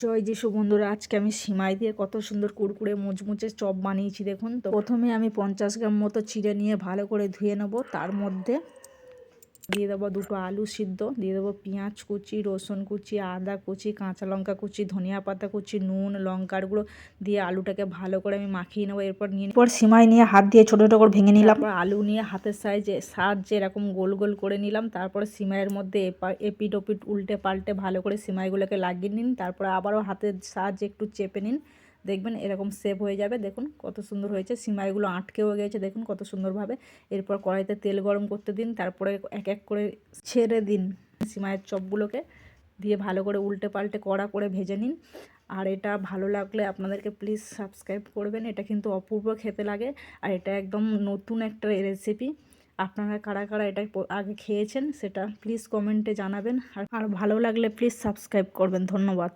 জয় যিশু বন্ধুরা, আজকে আমি সিমাই দিয়ে কত সুন্দর কুড়কুড়ে মুচমুচে চপ বানিয়েছি। দেখুন তো, প্রথমে আমি 50 গ্রাম মতো চিড়ে নিয়ে ভালো করে ধুয়ে নেব। তার মধ্যে দিয়ে দেবো 2টো আলু সিদ্ধ, দিয়ে দেবো পেঁয়াজ কুচি, রসুন কুচি, আদা কুচি, কাঁচা লঙ্কা কুচি, ধনিয়া পাতা কুচি, নুন, লঙ্কার গুঁড়ো দিয়ে আলুটাকে ভালো করে আমি মাখিয়ে নেবো। এরপর সিমাই নিয়ে হাত দিয়ে ছোটো ছোটো করে ভেঙে নিলাম। তারপর আলু নিয়ে হাতের সাহায্যে এরকম গোল গোল করে নিলাম। তারপরে সিমাইয়ের মধ্যে এপিট ওপিট উল্টে পাল্টে ভালো করে সিমাইগুলোকে লাগিয়ে নিন। তারপরে আবারও হাতের সাহায্যে একটু চেপে নিন, দেখবেন এরকম শেপ হয়ে যাবে। দেখুন কত সুন্দর হয়েছে, সিমাইগুলো আটকেও গেছে দেখুন কত সুন্দরভাবে। এরপর কড়াইতে তেল গরম করতে দিন, তারপরে এক এক করে ছেড়ে দিন সিমাইয়ের চপগুলোকে, দিয়ে ভালো করে উল্টে পাল্টে কড়া করে ভেজে নিন। আর এটা ভালো লাগলে আপনাদেরকে প্লিজ সাবস্ক্রাইব করবেন, এটা কিন্তু অপূর্ব খেতে লাগে। আর এটা একদম নতুন একটা রেসিপি। আপনারা কারা কারা এটা আগে খেয়েছেন সেটা প্লিজ কমেন্টে জানাবেন। আর ভালো লাগলে প্লিজ সাবস্ক্রাইব করবেন। ধন্যবাদ।